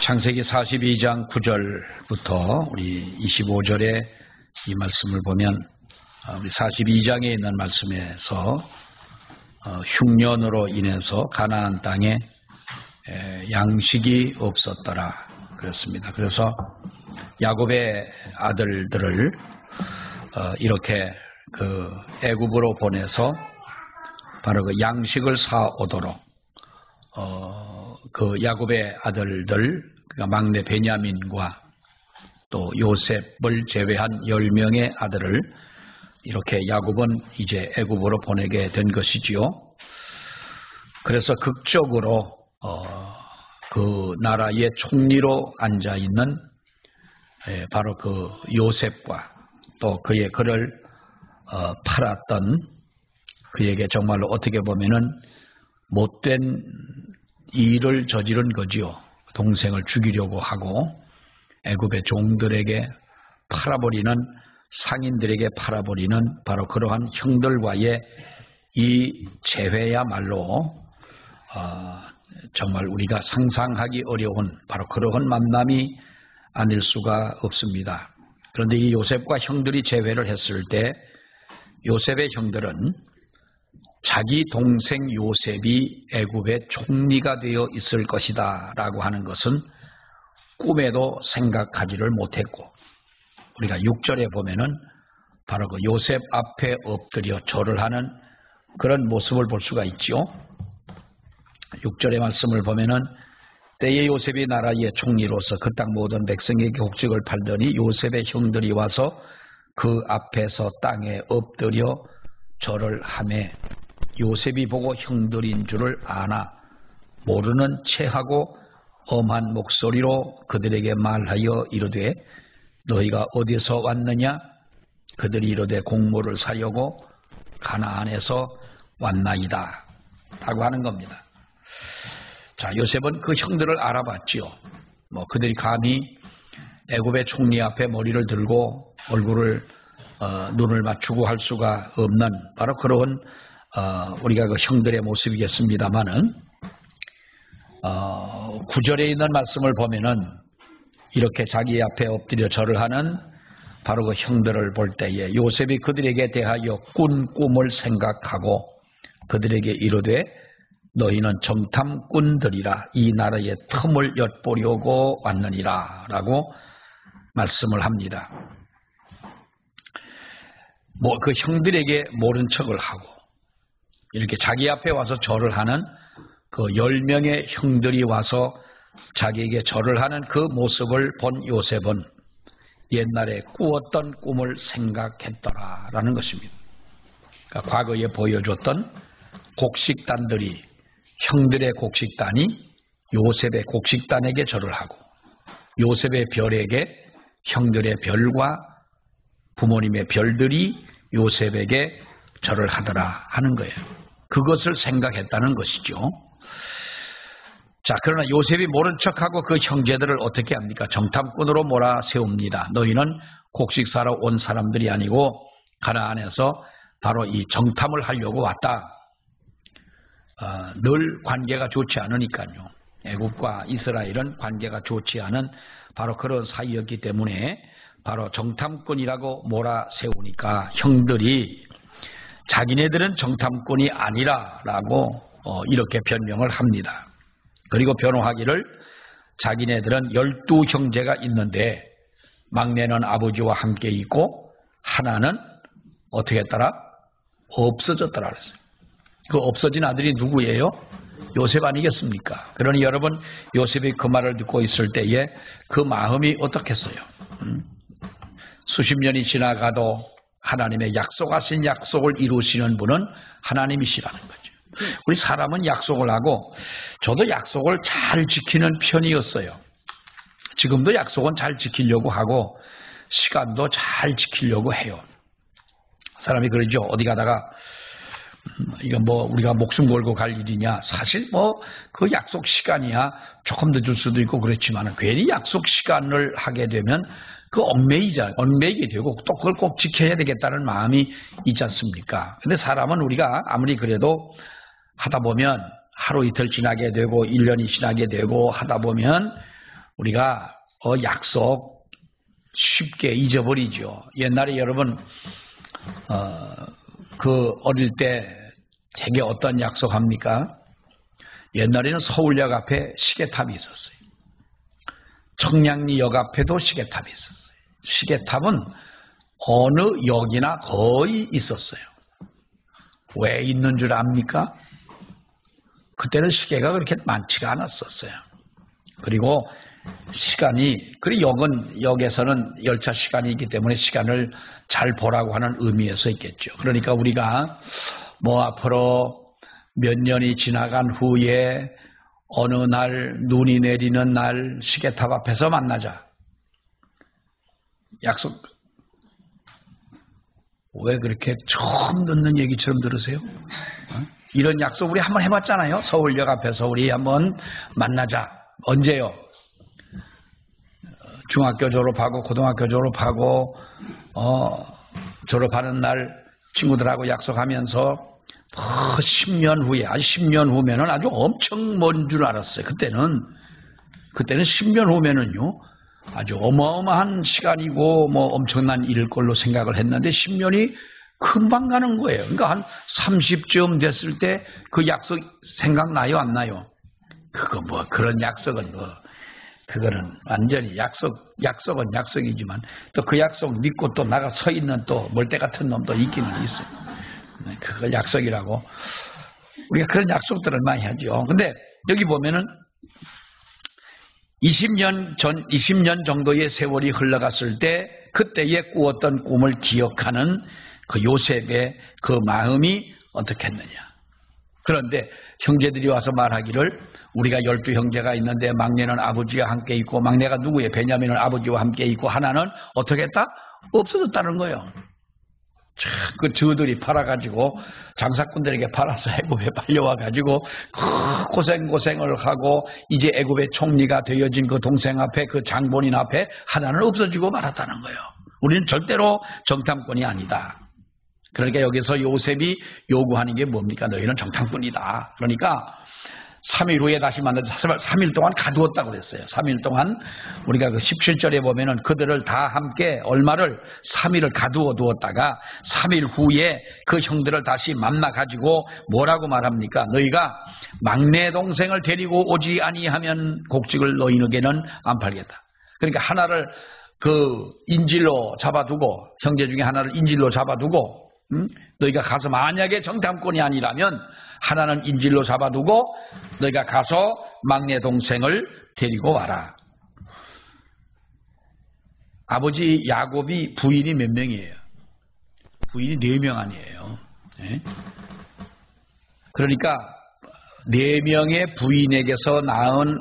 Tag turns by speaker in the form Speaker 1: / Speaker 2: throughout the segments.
Speaker 1: 창세기 42장 9절부터 우리 25절에 이 말씀을 보면 우리 42장에 있는 말씀에서 흉년으로 인해서 가나안 땅에 양식이 없었더라 그렇습니다. 그래서 야곱의 아들들을 이렇게 그 애굽으로 보내서 바로 그 양식을 사오도록 그 야곱의 아들들, 그러니까 막내 베냐민과 또 요셉을 제외한 10명의 아들을 이렇게 야곱은 이제 애굽으로 보내게 된 것이지요. 그래서 극적으로 그 나라의 총리로 앉아 있는 바로 그 요셉과 또 그를 팔았던 그에게 정말로 어떻게 보면은 못된 일을 저지른 거지요. 동생을 죽이려고 하고 애굽의 종들에게 팔아버리는, 상인들에게 팔아버리는 바로 그러한 형들과의 이 재회야말로 정말 우리가 상상하기 어려운 바로 그러한 만남이 아닐 수가 없습니다. 그런데 이 요셉과 형들이 재회를 했을 때 요셉의 형들은 자기 동생 요셉이 애굽의 총리가 되어 있을 것이다 라고 하는 것은 꿈에도 생각하지를 못했고, 우리가 6절에 보면은 바로 그 요셉 앞에 엎드려 절을 하는 그런 모습을 볼 수가 있죠. 6절의 말씀을 보면은 때에 요셉이 나라의 총리로서 그 땅 모든 백성에게 곡식을 팔더니 요셉의 형들이 와서 그 앞에서 땅에 엎드려 절을 하매 요셉이 보고 형들인 줄을 아나 모르는 체하고 엄한 목소리로 그들에게 말하여 이르되 너희가 어디서 왔느냐? 그들이 이르되 곡물을 사려고 가나안에서 왔나이다 라고 하는 겁니다. 자, 요셉은 그 형들을 알아봤지요. 그들이 감히 애굽의 총리 앞에 머리를 들고 얼굴을 눈을 맞추고 할 수가 없는 바로 그런 우리가 그 형들의 모습이겠습니다만은 9절에 있는 말씀을 보면은 이렇게 자기 앞에 엎드려 절을 하는 바로 그 형들을 볼 때에 요셉이 그들에게 대하여 꾼 꿈을 생각하고 그들에게 이르되 너희는 정탐꾼들이라 이 나라의 틈을 엿보려고 왔느니라 라고 말씀을 합니다. 그 형들에게 모른 척을 하고 이렇게 자기 앞에 와서 절을 하는 그 10명의 형들이 와서 자기에게 절을 하는 그 모습을 본 요셉은 옛날에 꾸었던 꿈을 생각했더라라는 것입니다. 그러니까 과거에 보여줬던 곡식단들이 형들의 곡식단이 요셉의 곡식단에게 절을 하고 요셉의 별에게 형들의 별과 부모님의 별들이 요셉에게 절을 하더라 하는 거예요. 그것을 생각했다는 것이죠. 자, 그러나 요셉이 모른 척하고 그 형제들을 어떻게 합니까? 정탐꾼으로 몰아세웁니다. 너희는 곡식 사러 온 사람들이 아니고 가나안에서 바로 이 정탐을 하려고 왔다. 늘 관계가 좋지 않으니까요. 애굽과 이스라엘은 관계가 좋지 않은 바로 그런 사이였기 때문에 바로 정탐꾼이라고 몰아세우니까 형들이 자기네들은 정탐꾼이 아니라라고 이렇게 변명을 합니다. 그리고 변호하기를 자기네들은 12형제가 있는데 막내는 아버지와 함께 있고 하나는 어떻게 했더라? 없어졌더라 그랬어요. 그 없어진 아들이 누구예요? 요셉 아니겠습니까? 그러니 여러분 요셉이 그 말을 듣고 있을 때에 그 마음이 어떻겠어요? 수십 년이 지나가도 하나님의 약속하신 약속을 이루시는 분은 하나님이시라는 거죠. 우리 사람은 약속을 하고 저도 약속을 잘 지키는 편이었어요. 지금도 약속은 잘 지키려고 하고 시간도 잘 지키려고 해요. 사람이 그러죠. 어디 가다가 이거 우리가 목숨 걸고 갈 일이냐. 사실 그 약속 시간이야 조금 늦을 수도 있고 그렇지만 괜히 약속 시간을 하게 되면 그 얽매이게 되고 또 그걸 꼭 지켜야 되겠다는 마음이 있지 않습니까? 근데 사람은 우리가 아무리 그래도 하다 보면 하루 이틀 지나게 되고 1년이 지나게 되고 하다 보면 우리가 약속 쉽게 잊어버리죠. 옛날에 여러분 어릴 때 되게 어떤 약속합니까? 옛날에는 서울역 앞에 시계탑이 있었어요. 청량리역 앞에도 시계탑이 있었어요. 시계탑은 어느 역이나 거의 있었어요. 왜 있는 줄 압니까? 그때는 시계가 그렇게 많지가 않았었어요. 그리고 역에서는 열차 시간이 있기 때문에 시간을 잘 보라고 하는 의미에서 있겠죠. 그러니까 우리가 앞으로 몇 년이 지나간 후에 어느 날 눈이 내리는 날 시계탑 앞에서 만나자. 약속. 왜 그렇게 처음 듣는 얘기처럼 들으세요? 이런 약속 우리 한번 해봤잖아요. 서울역 앞에서 우리 한번 만나자. 언제요? 중학교 졸업하고 고등학교 졸업하고 졸업하는 날 친구들하고 약속하면서 10년 후에, 아주 10년 후면은 아주 엄청 먼 줄 알았어요. 그때는 10년 후면은요, 아주 어마어마한 시간이고, 엄청난 일일 걸로 생각을 했는데, 10년이 금방 가는 거예요. 그러니까 한 30쯤 됐을 때 그 약속 생각나요, 안 나요? 그런 약속은 그거는 완전히 약속은 약속이지만, 또 그 약속 믿고 또 나가 서 있는 또 멀대 같은 놈도 있기는 있어요. 그걸 약속이라고. 우리가 그런 약속들을 많이 하죠. 근데 여기 보면은 20년 정도의 세월이 흘러갔을 때 그때에 꾸었던 꿈을 기억하는 그 요셉의 그 마음이 어떻겠느냐. 그런데 형제들이 와서 말하기를 우리가 12형제가 있는데 막내는 아버지와 함께 있고 막내가 누구예요? 베냐민은 아버지와 함께 있고 하나는 어떻게 했다? 없어졌다는 거예요. 그 저들이 팔아가지고 장사꾼들에게 팔아서 애굽에 팔려와가지고 고생을 하고 이제 애굽의 총리가 되어진 그 동생 앞에 그 장본인 앞에 하나는 없어지고 말았다는 거예요. 우리는 절대로 정탐꾼이 아니다. 그러니까 여기서 요셉이 요구하는 게 뭡니까? 너희는 정탐꾼이다. 그러니까 3일 후에 다시 만나서 3일 동안 가두었다고 그랬어요. 3일 동안 우리가 그 17절에 보면은 그들을 다 함께 얼마를 3일을 가두어 두었다가 3일 후에 그 형들을 다시 만나 가지고 뭐라고 말합니까? 너희가 막내 동생을 데리고 오지 아니하면 곡식을 너희에게는 안 팔겠다. 그러니까 하나를 그 인질로 잡아두고 형제 중에 하나를 인질로 잡아두고 너희가 가서 만약에 정탐꾼이 아니라면 하나는 인질로 잡아두고 너희가 가서 막내 동생을 데리고 와라. 아버지 야곱이 부인이 몇 명이에요? 부인이 4명 아니에요. 네? 그러니까 4명의 부인에게서 낳은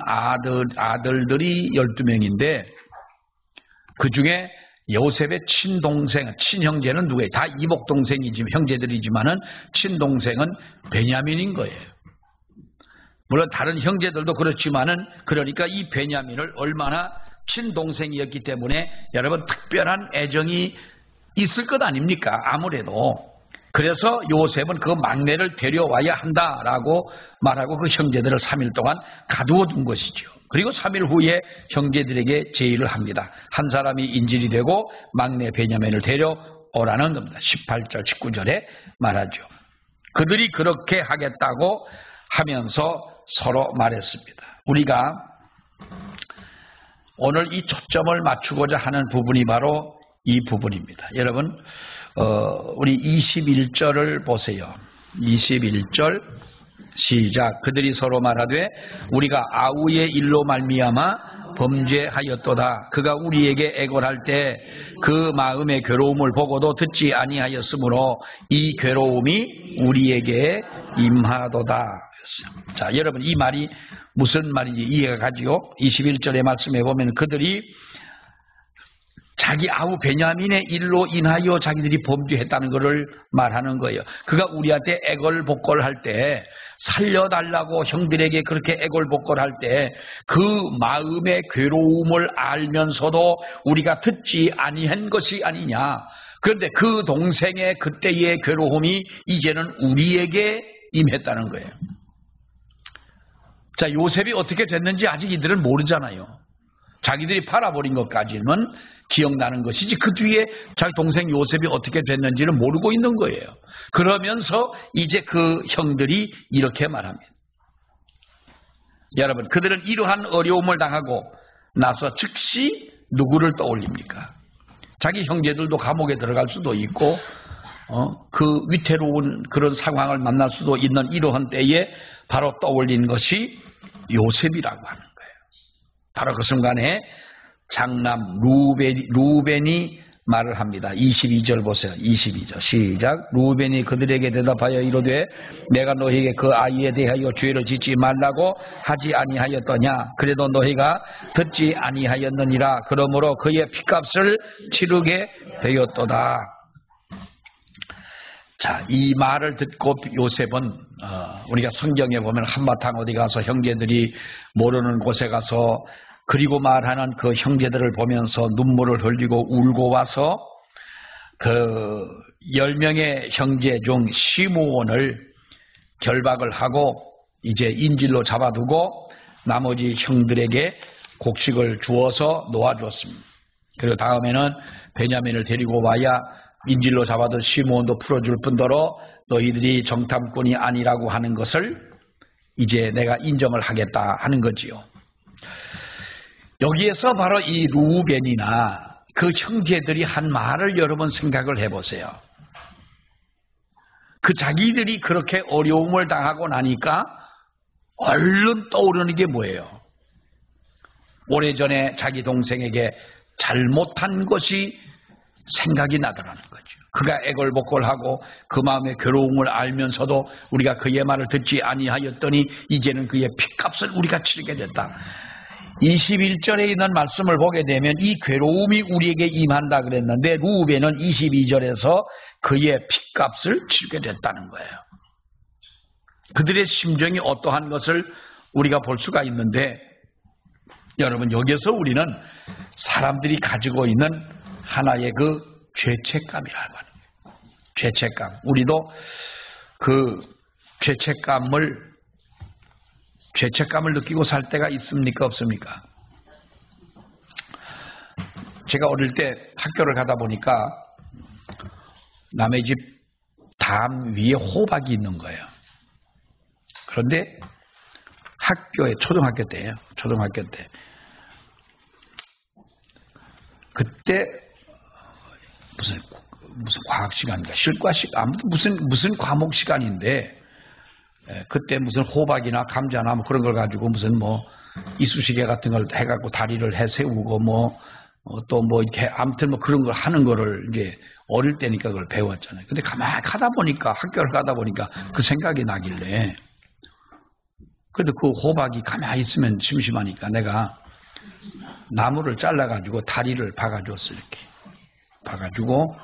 Speaker 1: 아들들이 12명인데 그 중에 요셉의 친동생, 친형제는 누구예요? 다 이복동생이지만 형제들이지만은 친동생은 베냐민인 거예요. 물론 다른 형제들도 그렇지만은 그러니까 이 베냐민을 얼마나 친동생이었기 때문에 여러분 특별한 애정이 있을 것 아닙니까? 아무래도. 그래서 요셉은 그 막내를 데려와야 한다라고 말하고 그 형제들을 3일 동안 가두어 둔 것이죠. 그리고 3일 후에 형제들에게 제의를 합니다. 한 사람이 인질이 되고 막내 베냐민을 데려오라는 겁니다. 18절 19절에 말하죠. 그들이 그렇게 하겠다고 하면서 서로 말했습니다. 우리가 오늘 이 초점을 맞추고자 하는 부분이 바로 이 부분입니다. 여러분 우리 21절을 보세요. 21절 시작. 그들이 서로 말하되 우리가 아우의 일로 말미암아 범죄하였도다. 그가 우리에게 애걸할 때 그 마음의 괴로움을 보고도 듣지 아니하였으므로 이 괴로움이 우리에게 임하도다. 자, 여러분 이 말이 무슨 말인지 이해가 가지요? 21절의 말씀에 보면 그들이 자기 아우 베냐민의 일로 인하여 자기들이 범죄했다는 것을 말하는 거예요. 그가 우리한테 애걸복걸할 때 살려달라고 형들에게 그렇게 애걸복걸할 때 그 마음의 괴로움을 알면서도 우리가 듣지 아니한 것이 아니냐. 그런데 그 동생의 그때의 괴로움이 이제는 우리에게 임했다는 거예요. 자, 요셉이 어떻게 됐는지 아직 이들은 모르잖아요. 자기들이 팔아버린 것까지는 기억나는 것이지 그 뒤에 자기 동생 요셉이 어떻게 됐는지는 모르고 있는 거예요. 그러면서 이제 그 형들이 이렇게 말합니다. 여러분, 그들은 이러한 어려움을 당하고 나서 즉시 누구를 떠올립니까? 자기 형제들도 감옥에 들어갈 수도 있고 그 위태로운 그런 상황을 만날 수도 있는 이러한 때에 바로 떠올린 것이 요셉이라고 하는 거예요. 바로 그 순간에 장남 루벤이 말을 합니다. 22절 보세요. 22절 시작. 루벤이 그들에게 대답하여 이르되 내가 너희에게 그 아이에 대하여 죄를 짓지 말라고 하지 아니하였더냐. 그래도 너희가 듣지 아니하였느니라. 그러므로 그의 핏값을 치르게 되었도다. 자, 이 말을 듣고 요셉은 우리가 성경에 보면 한바탕 어디 가서 형제들이 모르는 곳에 가서 그리고 말하는 그 형제들을 보면서 눈물을 흘리고 울고 와서 그 10명의 형제 중 시므온을 결박을 하고 이제 인질로 잡아두고 나머지 형들에게 곡식을 주어서 놓아주었습니다. 그리고 다음에는 베냐민을 데리고 와야 인질로 잡아둔 시므온도 풀어줄 뿐더러 너희들이 정탐꾼이 아니라고 하는 것을 이제 내가 인정을 하겠다 하는 거지요. 여기에서 바로 이 루벤이나 그 형제들이 한 말을 여러분 생각을 해보세요. 그 자기들이 그렇게 어려움을 당하고 나니까 얼른 떠오르는 게 뭐예요? 오래전에 자기 동생에게 잘못한 것이 생각이 나더라는 거죠. 그가 애걸복걸하고 그 마음의 괴로움을 알면서도 우리가 그의 말을 듣지 아니하였더니 이제는 그의 핏값을 우리가 치르게 됐다. 21절에 있는 말씀을 보게 되면 이 괴로움이 우리에게 임한다 그랬는데 루벤은 22절에서 그의 핏값을 치르게 됐다는 거예요. 그들의 심정이 어떠한 것을 우리가 볼 수가 있는데 여러분, 여기서 우리는 사람들이 가지고 있는 하나의 그 죄책감이라고 하는 거예요. 죄책감. 우리도 그 죄책감을 느끼고 살 때가 있습니까? 없습니까? 제가 어릴 때 학교를 가다 보니까 남의 집 담 위에 호박이 있는 거예요. 그런데 초등학교 때예요. 초등학교 때. 그때 무슨 과학 시간인가 실과 시간 아무튼 무슨 과목 시간인데 그때 무슨 호박이나 감자나 뭐 그런 걸 가지고 무슨 뭐 이쑤시개 같은 걸 해갖고 다리를 해 세우고 또 이렇게 아무튼 뭐 그런 걸 하는 거를 이제 어릴 때니까 그걸 배웠잖아요. 근데 가만히 가다 보니까 학교를 가다 보니까 그 생각이 나길래 그래도 그 호박이 가만히 있으면 심심하니까 내가 나무를 잘라가지고 다리를 박아줬어요. 이렇게 박아주고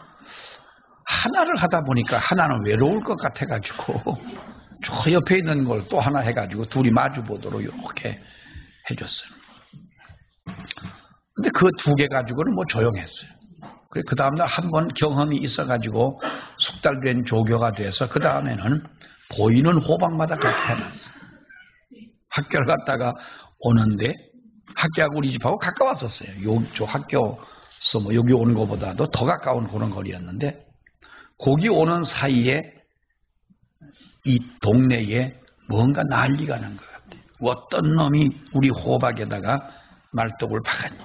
Speaker 1: 하나를 하다 보니까 하나는 외로울 것 같아가지고 저 옆에 있는 걸 또 하나 해가지고 둘이 마주 보도록 이렇게 해줬어요. 근데 그 두 개 가지고는 뭐 조용했어요. 그래 그 다음날 한 번 경험이 있어가지고 숙달된 조교가 돼서 그 다음에는 보이는 호박마다 그렇게 해놨어요. 학교를 갔다가 오는데 학교하고 우리 집하고 가까웠었어요. 저 학교에서 뭐 여기 오는 것보다도 더 가까운 그런 거리였는데 거기 오는 사이에 이 동네에 뭔가 난리가 난 것 같아요. 어떤 놈이 우리 호박에다가 말뚝을 박았니?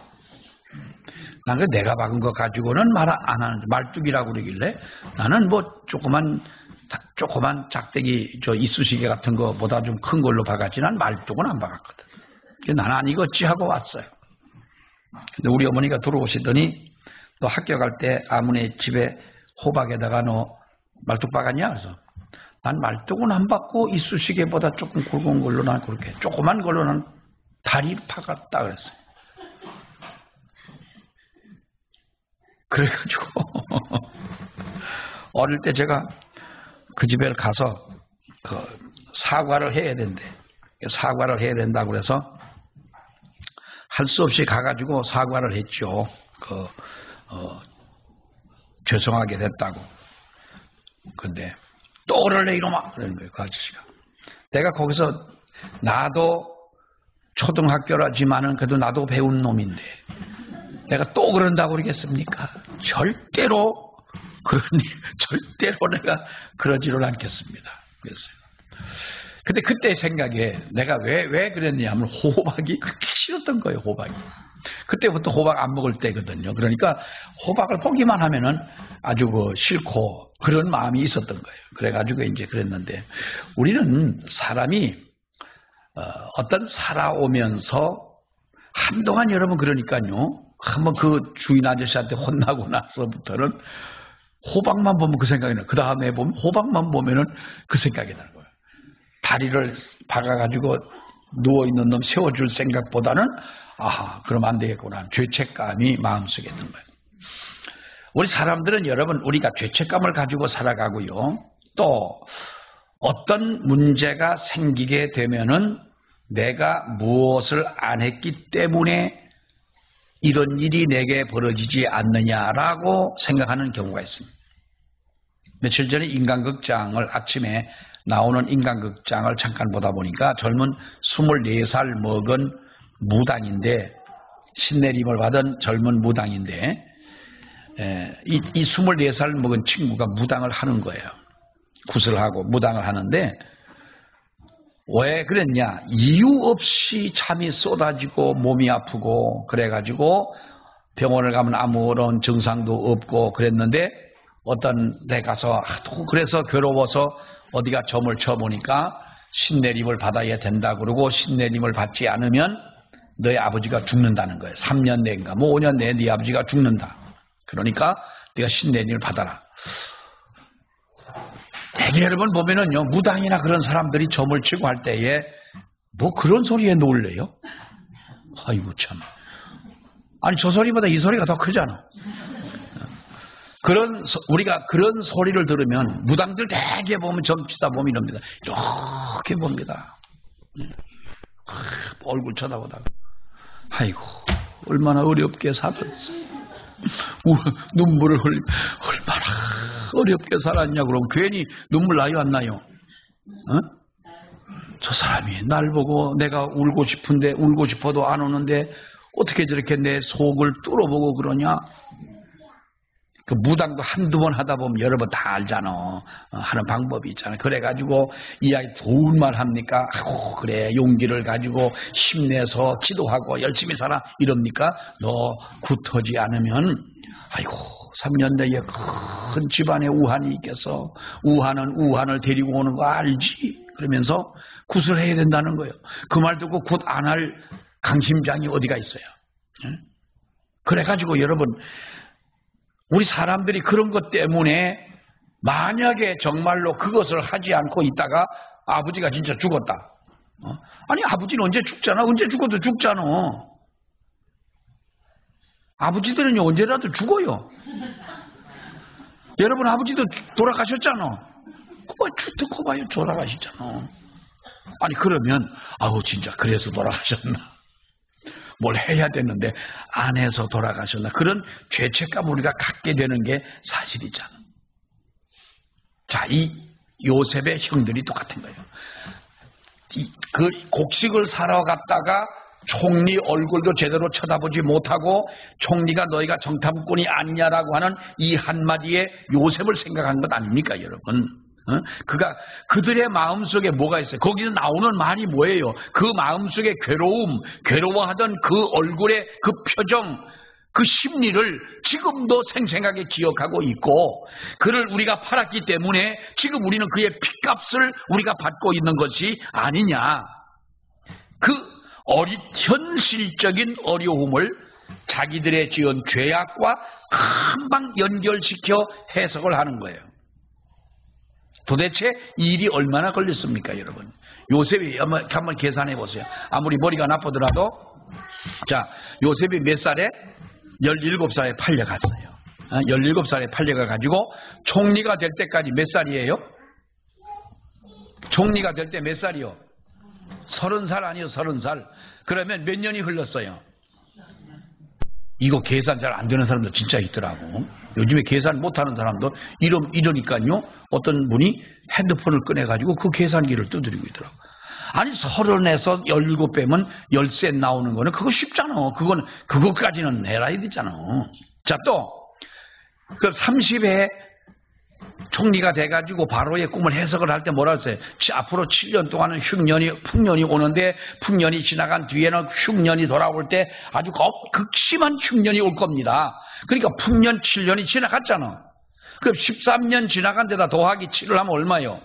Speaker 1: 난 내가 박은 거 가지고는 말 안 하는데 말뚝이라고 그러길래 나는 뭐 조그만 작대기 저 이쑤시개 같은 거보다 좀 큰 걸로 박았지 난 말뚝은 안 박았거든. 난 아니겠지 하고 왔어요. 근데 우리 어머니가 들어오시더니 너 학교 갈 때 아무네 집에 호박에다가 너 말뚝 박았냐? 그래서 난 말뚝은 안 박고 이쑤시개보다 조금 굵은 걸로 난 그렇게 조그만 걸로 난 다리 박았다 그랬어요. 그래가지고 어릴 때 제가 그 집에 가서 그 사과를 해야 된대. 사과를 해야 된다고 그래서 할 수 없이 가가지고 사과를 했죠. 죄송하게 됐다고. 근데 또 그럴래 이놈아 그러는 거예요. 그 아저씨가. 내가 거기서 나도 초등학교라지만은 그래도 나도 배운 놈인데 내가 또 그런다고 그러겠습니까? 절대로 절대로 내가 그러지를 않겠습니다. 그랬어요. 근데 그때 생각에 내가 왜 그랬냐 하면 호박이 그렇게 싫었던 거예요, 호박이. 그때부터 호박 안 먹을 때거든요. 그러니까 호박을 보기만 하면은 아주 싫고 그런 마음이 있었던 거예요. 그래가지고 이제 그랬는데 우리는 사람이 어떤 살아오면서 한동안 여러분 그러니까요. 한번 그 주인 아저씨한테 혼나고 나서부터는 호박만 보면 그 생각이 나요. 그 다음에 보면 호박만 보면은 그 생각이 나는 거예요. 다리를 박아가지고 누워있는 놈 세워줄 생각보다는 아하, 그럼 안 되겠구나. 죄책감이 마음속에 있는 거예요. 우리 사람들은 여러분 우리가 죄책감을 가지고 살아가고요. 또 어떤 문제가 생기게 되면은 내가 무엇을 안 했기 때문에 이런 일이 내게 벌어지지 않느냐라고 생각하는 경우가 있습니다. 며칠 전에 인간극장을 아침에 나오는 인간극장을 잠깐 보다 보니까 젊은 24살 먹은 무당인데 신내림을 받은 젊은 무당인데 이 24살 먹은 친구가 무당을 하는 거예요. 구슬하고 무당을 하는데 왜 그랬냐? 이유 없이 잠이 쏟아지고 몸이 아프고 그래가지고 병원을 가면 아무런 증상도 없고 그랬는데 어떤 데 가서 그래서 괴로워서 어디가 점을 쳐보니까 신내림을 받아야 된다 그러고 신내림을 받지 않으면 너희 아버지가 죽는다는 거예요. 3년 내인가 뭐 5년 내에 네 아버지가 죽는다. 그러니까 네가 신내림을 받아라. 대개 여러분 보면은요 무당이나 그런 사람들이 점을 치고 할 때에 뭐 그런 소리에 놀래요? 아이고 참. 아니 저 소리보다 이 소리가 더 크잖아. 우리가 그런 소리를 들으면 무당들 대개 보면 점치다 보면 이럽니다. 이렇게 봅니다. 얼굴 쳐다보다가 아이고 얼마나 어렵게 살았어. 눈물을 얼마나 어렵게 살았냐 그러면 괜히 눈물 나요 안 나요? 어? 저 사람이 날 보고 내가 울고 싶은데 울고 싶어도 안 우는데 어떻게 저렇게 내 속을 뚫어보고 그러냐? 그 무당도 한두 번 하다 보면 여러 번 다 알잖아. 하는 방법이 있잖아. 그래가지고 이야기 좋은 말 합니까? 아이고 그래 용기를 가지고 힘내서 기도하고 열심히 살아 이럽니까? 너 굳어지 않으면 아이고 3년 내에 큰 집안에 우한이 있겠어. 우한은 우한을 데리고 오는 거 알지? 그러면서 굿을 해야 된다는 거예요. 그 말 듣고 굿 안 할 강심장이 어디가 있어요? 그래가지고 여러분 우리 사람들이 그런 것 때문에 만약에 정말로 그것을 하지 않고 있다가 아버지가 진짜 죽었다. 아니 아버지는 언제 죽잖아. 언제 죽어도 죽잖아. 아버지들은요 언제라도 죽어요. 여러분 아버지도 돌아가셨잖아. 듣고 봐요. 돌아가셨잖아. 아니 그러면 아우 진짜 그래서 돌아가셨나. 뭘 해야 되는데 안 해서 돌아가셨나. 그런 죄책감 우리가 갖게 되는 게 사실이잖아. 자, 이 요셉의 형들이 똑같은 거예요. 그 곡식을 사러 갔다가 총리 얼굴도 제대로 쳐다보지 못하고 총리가 너희가 정탐꾼이 아니냐라고 하는 이 한마디에 요셉을 생각한 것 아닙니까 여러분? 그들의 마음속에 뭐가 있어요? 거기서 나오는 말이 뭐예요? 그 마음속에 괴로워하던 그 얼굴의 그 표정, 그 심리를 지금도 생생하게 기억하고 있고 그를 우리가 팔았기 때문에 지금 우리는 그의 핏값을 우리가 받고 있는 것이 아니냐. 그 현실적인 어려움을 자기들의 지은 죄악과 금방 연결시켜 해석을 하는 거예요. 도대체 일이 얼마나 걸렸습니까 여러분? 요셉이 한번 계산해 보세요. 아무리 머리가 나쁘더라도 자 요셉이 몇 살에? 17살에 팔려갔어요. 17살에 팔려가가지고 총리가 될 때까지 몇 살이에요? 총리가 될 때 몇 살이요? 30살 아니요 30살. 그러면 몇 년이 흘렀어요? 이거 계산 잘 안 되는 사람도 진짜 있더라고. 요즘에 계산 못하는 사람도 이러니까요. 어떤 분이 핸드폰을 꺼내가지고 그 계산기를 두드리고 있더라고. 아니 30에서 17 빼면 13 나오는 거는 그거 쉽잖아. 그거까지는 해야 되잖아. 자, 또 그 30에 총리가 돼가지고 바로의 꿈을 해석을 할 때 뭐라 했어요? 앞으로 7년 동안은 풍년이 오는데 풍년이 지나간 뒤에는 흉년이 돌아올 때 아주 극심한 흉년이 올 겁니다. 그러니까 풍년 7년이 지나갔잖아. 그럼 13년 지나간 데다 더하기 7을 하면 얼마요?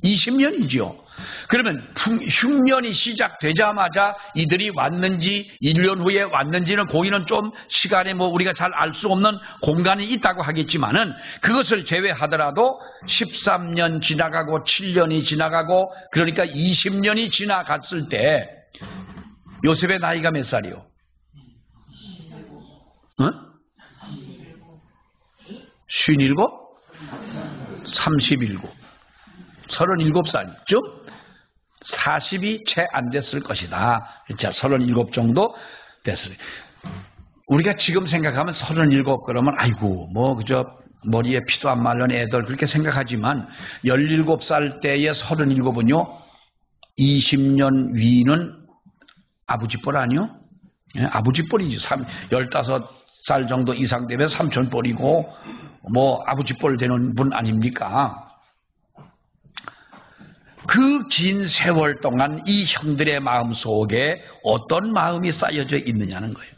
Speaker 1: 20년이죠. 그러면 흉년이 시작되자마자 이들이 왔는지 1년 후에 왔는지는 거기는 좀 시간에 우리가 잘 알 수 없는 공간이 있다고 하겠지만은 그것을 제외하더라도 13년 지나가고 7년이 지나가고 그러니까 20년이 지나갔을 때 요셉의 나이가 몇 살이요? 응? 57? 37. 37살쯤 40이 채 안 됐을 것이다. 자, 37 정도 됐어요. 우리가 지금 생각하면 37 그러면 아이고 그저 머리에 피도 안 말른 애들 그렇게 생각하지만 17살 때의 37은요 20년 위는 아버지뻘 아니요? 예, 아버지뻘이지. 15살 정도 이상 되면 삼촌뻘이고 아버지뻘 되는 분 아닙니까? 그 긴 세월 동안 이 형들의 마음 속에 어떤 마음이 쌓여져 있느냐는 거예요.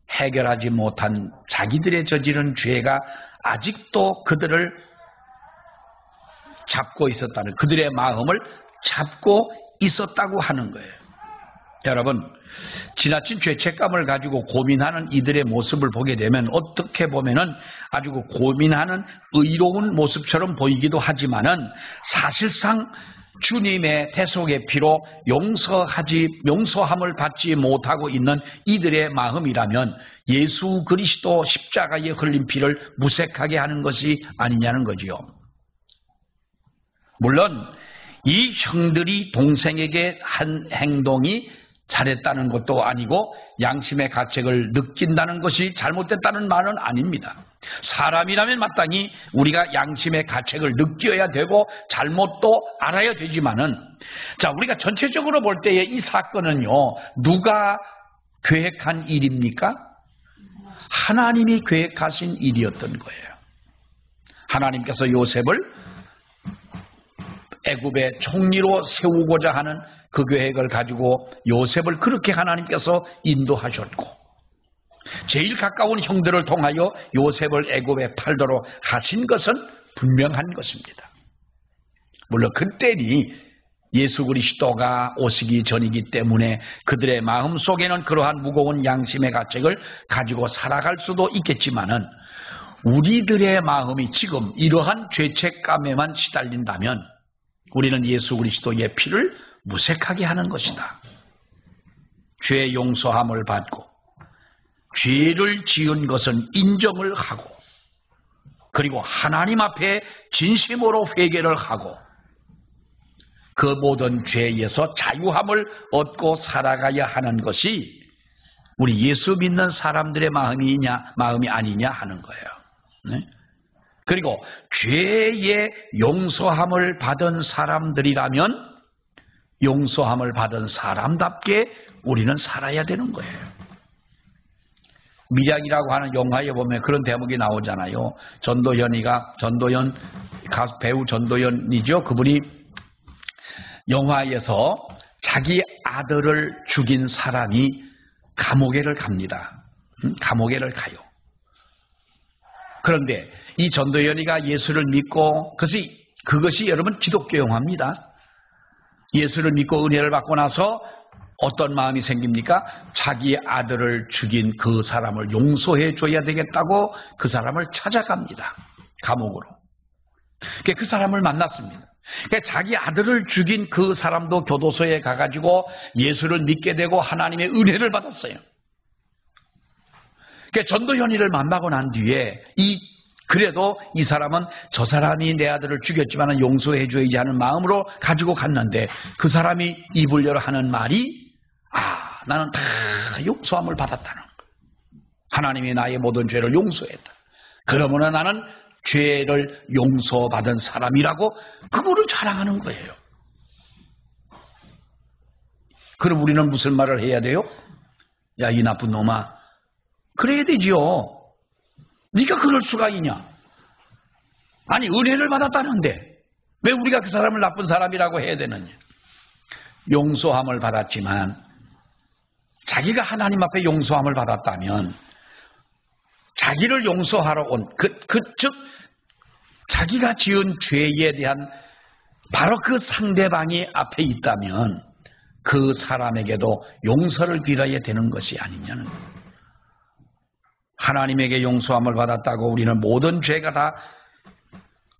Speaker 1: 해결하지 못한 자기들의 저지른 죄가 아직도 그들을 잡고 있었다는, 그들의 마음을 잡고 있었다고 하는 거예요. 여러분, 지나친 죄책감을 가지고 고민하는 이들의 모습을 보게 되면 어떻게 보면은 아주 고민하는 의로운 모습처럼 보이기도 하지만은 사실상 주님의 대속의 피로 용서함을 받지 못하고 있는 이들의 마음이라면 예수 그리스도 십자가에 흘린 피를 무색하게 하는 것이 아니냐는 거지요. 물론 이 형들이 동생에게 한 행동이 잘했다는 것도 아니고 양심의 가책을 느낀다는 것이 잘못됐다는 말은 아닙니다. 사람이라면 마땅히 우리가 양심의 가책을 느껴야 되고 잘못도 알아야 되지만은, 자, 우리가 전체적으로 볼 때에 이 사건은요, 누가 계획한 일입니까? 하나님이 계획하신 일이었던 거예요. 하나님께서 요셉을 애굽의 총리로 세우고자 하는 그 계획을 가지고 요셉을 그렇게 하나님께서 인도하셨고, 제일 가까운 형들을 통하여 요셉을 애굽에 팔도록 하신 것은 분명한 것입니다. 물론 그때니 예수 그리스도가 오시기 전이기 때문에 그들의 마음 속에는 그러한 무거운 양심의 가책을 가지고 살아갈 수도 있겠지만은, 우리들의 마음이 지금 이러한 죄책감에만 시달린다면 우리는 예수 그리스도의 피를 무색하게 하는 것이다. 죄 용서함을 받고 죄를 지은 것은 인정을 하고, 그리고 하나님 앞에 진심으로 회개를 하고 그 모든 죄에서 자유함을 얻고 살아가야 하는 것이 우리 예수 믿는 사람들의 마음이 아니냐 하는 거예요. 네? 그리고 죄의 용서함을 받은 사람들이라면 용서함을 받은 사람답게 우리는 살아야 되는 거예요. 미량이라고 하는 영화에 보면 그런 대목이 나오잖아요. 배우 전도연이죠. 그분이 영화에서 자기 아들을 죽인 사람이 감옥에를 갑니다. 감옥에를 가요. 그런데 이 전도연이가 예수를 믿고, 그것이 여러분 기독교 영화입니다. 예수를 믿고 은혜를 받고 나서 어떤 마음이 생깁니까? 자기 아들을 죽인 그 사람을 용서해 줘야 되겠다고 그 사람을 찾아갑니다. 감옥으로. 그 사람을 만났습니다. 자기 아들을 죽인 그 사람도 교도소에 가가지고 예수를 믿게 되고 하나님의 은혜를 받았어요. 전도연이를 만나고 난 뒤에 그래도 이 사람은 저 사람이 내 아들을 죽였지만 용서해 줘야지 하는 마음으로 가지고 갔는데, 그 사람이 입으려고 하는 말이 나는 다 용서함을 받았다는 거. 하나님이 나의 모든 죄를 용서했다. 그러므로 나는 죄를 용서받은 사람이라고 그거를 자랑하는 거예요. 그럼 우리는 무슨 말을 해야 돼요? 야, 이 나쁜 놈아. 그래야 되지요. 네가 그럴 수가 있냐? 아니, 은혜를 받았다는데 왜 우리가 그 사람을 나쁜 사람이라고 해야 되느냐? 용서함을 받았지만 자기가 하나님 앞에 용서함을 받았다면 자기를 용서하러 온 즉 자기가 지은 죄에 대한 바로 그 상대방이 앞에 있다면 그 사람에게도 용서를 빌어야 되는 것이 아니냐는 거예요. 하나님에게 용서함을 받았다고 우리는 모든 죄가 다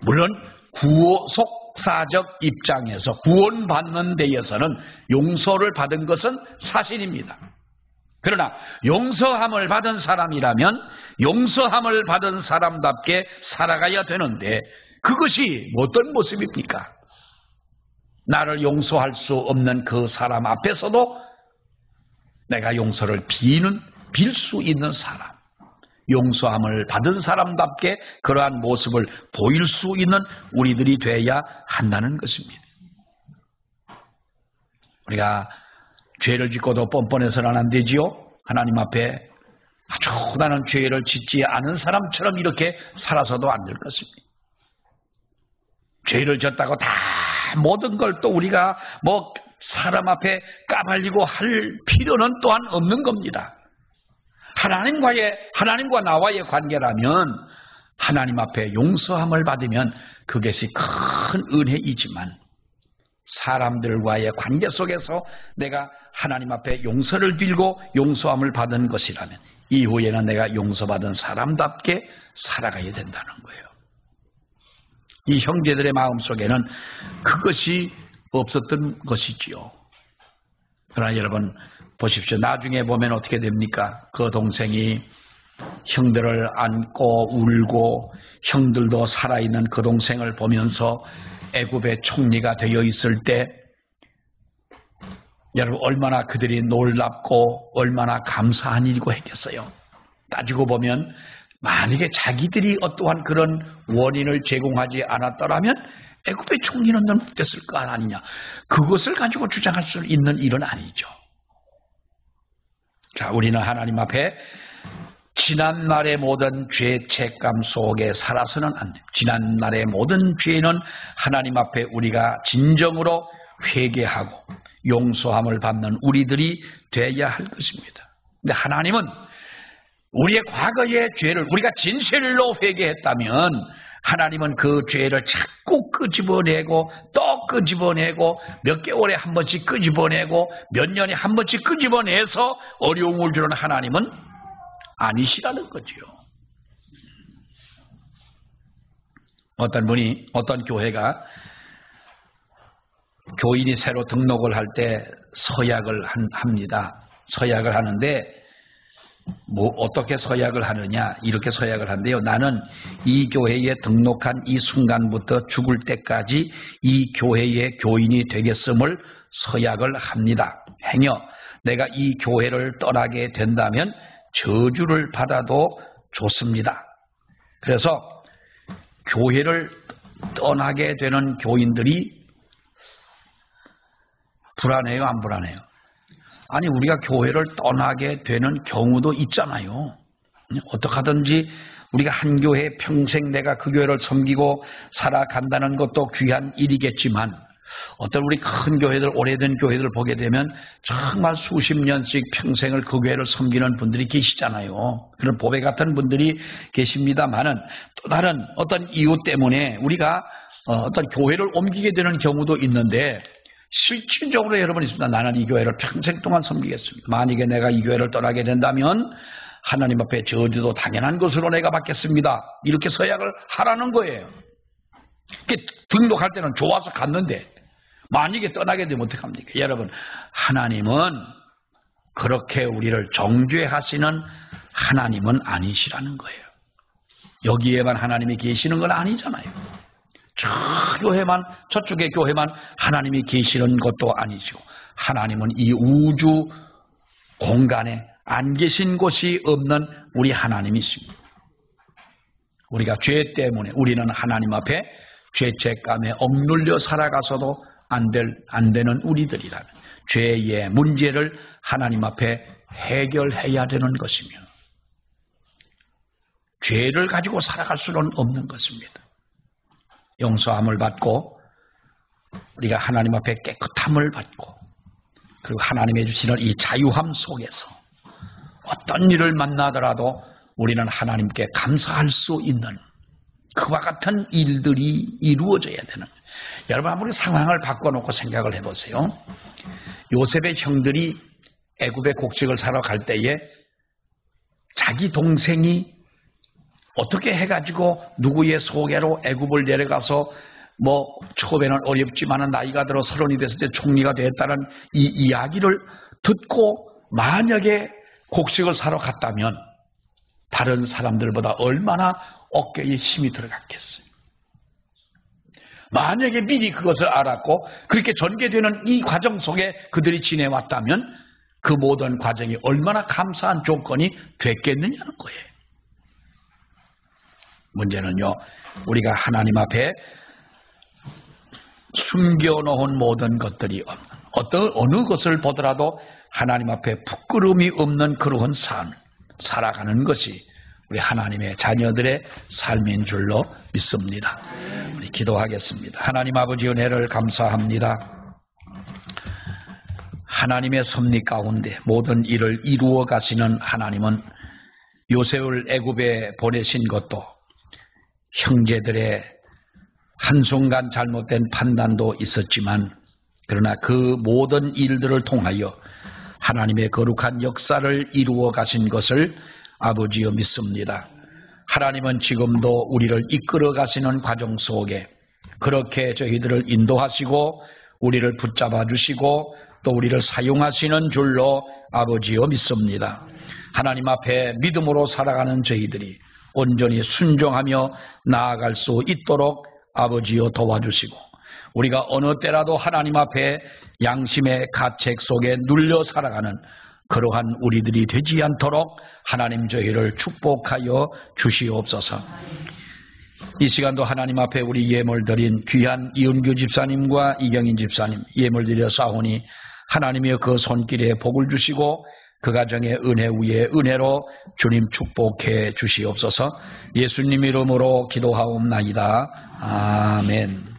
Speaker 1: 물론 구속사적 입장에서 구원받는 데에서는 용서를 받은 것은 사실입니다. 그러나 용서함을 받은 사람이라면 용서함을 받은 사람답게 살아가야 되는데 그것이 어떤 모습입니까? 나를 용서할 수 없는 그 사람 앞에서도 내가 용서를 빌 수 있는 사람, 용서함을 받은 사람답게 그러한 모습을 보일 수 있는 우리들이 돼야 한다는 것입니다. 우리가 죄를 짓고도 뻔뻔해서는 안 되지요. 하나님 앞에 아주 나는 죄를 짓지 않은 사람처럼 이렇게 살아서도 안 될 것입니다. 죄를 졌다고 다 모든 걸 또 우리가 사람 앞에 까발리고 할 필요는 또한 없는 겁니다. 하나님과 나와의 관계라면 하나님 앞에 용서함을 받으면 그것이 큰 은혜이지만 사람들과의 관계 속에서 내가 하나님 앞에 용서를 빌고 용서함을 받은 것이라면 이후에는 내가 용서받은 사람답게 살아가야 된다는 거예요. 이 형제들의 마음속에는 그것이 없었던 것이지요. 그러나 여러분 보십시오. 나중에 보면 어떻게 됩니까? 그 동생이 형들을 안고 울고 형들도 살아있는 그 동생을 보면서 애굽의 총리가 되어 있을 때 여러분 얼마나 그들이 놀랍고 얼마나 감사한 일이고 했겠어요. 따지고 보면 만약에 자기들이 어떠한 그런 원인을 제공하지 않았더라면 애굽의 총리는 못 됐을 거 아니냐. 그것을 가지고 주장할 수 있는 일은 아니죠. 자, 우리는 하나님 앞에 지난날의 모든 죄책감 속에 살아서는 안 됩니다. 지난날의 모든 죄는 하나님 앞에 우리가 진정으로 회개하고 용서함을 받는 우리들이 돼야 할 것입니다. 근데 하나님은 우리의 과거의 죄를 우리가 진실로 회개했다면 하나님은 그 죄를 자꾸 끄집어내고 또 끄집어내고 몇 개월에 한 번씩 끄집어내고 몇 년에 한 번씩 끄집어내서 어려움을 주는 하나님은 아니시라는 거지요. 어떤 교회가 교인이 새로 등록을 할 때 서약을 합니다. 서약을 하는데 어떻게 서약을 하느냐 이렇게 서약을 한대요. 나는 이 교회에 등록한 이 순간부터 죽을 때까지 이 교회의 교인이 되겠음을 서약을 합니다. 행여 내가 이 교회를 떠나게 된다면 저주를 받아도 좋습니다. 그래서 교회를 떠나게 되는 교인들이 불안해요, 안 불안해요? 아니 우리가 교회를 떠나게 되는 경우도 있잖아요. 어떻게 하든지 우리가 한 교회 평생 내가 그 교회를 섬기고 살아간다는 것도 귀한 일이겠지만 어떤 우리 큰 교회들 오래된 교회들 보게 되면 정말 수십 년씩 평생을 그 교회를 섬기는 분들이 계시잖아요. 그런 보배 같은 분들이 계십니다만은 또 다른 어떤 이유 때문에 우리가 어떤 교회를 옮기게 되는 경우도 있는데 실질적으로 여러분 있습니다. 나는 이 교회를 평생 동안 섬기겠습니다. 만약에 내가 이 교회를 떠나게 된다면 하나님 앞에 저주도 당연한 것으로 내가 받겠습니다. 이렇게 서약을 하라는 거예요. 등록할 때는 좋아서 갔는데 만약에 떠나게 되면 어떡합니까? 여러분 하나님은 그렇게 우리를 정죄하시는 하나님은 아니시라는 거예요. 여기에만 하나님이 계시는 건 아니잖아요. 저쪽의 교회만 하나님이 계시는 것도 아니죠. 하나님은 이 우주 공간에 안 계신 곳이 없는 우리 하나님이십니다. 우리가 죄 때문에 우리는 하나님 앞에 죄책감에 억눌려 살아가서도 안 되는 우리들이라는 죄의 문제를 하나님 앞에 해결해야 되는 것이며 죄를 가지고 살아갈 수는 없는 것입니다. 용서함을 받고 우리가 하나님 앞에 깨끗함을 받고 그리고 하나님의 주시는 이 자유함 속에서 어떤 일을 만나더라도 우리는 하나님께 감사할 수 있는 그와 같은 일들이 이루어져야 되는. 여러분 한번 상황을 바꿔놓고 생각을 해보세요. 요셉의 형들이 애굽의 곡식을 사러 갈 때에 자기 동생이 어떻게 해가지고 누구의 소개로 애굽을 내려가서 처음에는 어렵지만 나이가 들어 30이 됐을 때 총리가 되었다는 이 이야기를 듣고 만약에 곡식을 사러 갔다면 다른 사람들보다 얼마나 어깨에 힘이 들어갔겠어요. 만약에 미리 그것을 알았고 그렇게 전개되는 이 과정 속에 그들이 지내왔다면 그 모든 과정이 얼마나 감사한 조건이 됐겠느냐는 거예요. 문제는요, 우리가 하나님 앞에 숨겨놓은 모든 것들이 없는 어느 것을 보더라도 하나님 앞에 부끄러움이 없는 그러한 삶 살아가는 것이 우리 하나님의 자녀들의 삶인 줄로 믿습니다. 우리 기도하겠습니다. 하나님 아버지 은혜를 감사합니다. 하나님의 섭리 가운데 모든 일을 이루어 가시는 하나님은 요셉을 애굽에 보내신 것도 형제들의 한순간 잘못된 판단도 있었지만 그러나 그 모든 일들을 통하여 하나님의 거룩한 역사를 이루어 가신 것을 아버지여 믿습니다. 하나님은 지금도 우리를 이끌어 가시는 과정 속에 그렇게 저희들을 인도하시고 우리를 붙잡아 주시고 또 우리를 사용하시는 줄로 아버지여 믿습니다. 하나님 앞에 믿음으로 살아가는 저희들이 온전히 순종하며 나아갈 수 있도록 아버지여 도와주시고 우리가 어느 때라도 하나님 앞에 양심의 가책 속에 눌려 살아가는 그러한 우리들이 되지 않도록 하나님 저희를 축복하여 주시옵소서. 이 시간도 하나님 앞에 우리 예물 드린 귀한 이은규 집사님과 이경인 집사님 예물 드려 싸우니 하나님의 그 손길에 복을 주시고 그 가정의 은혜 위에 은혜로 주님 축복해 주시옵소서. 예수님 이름으로 기도하옵나이다. 아멘.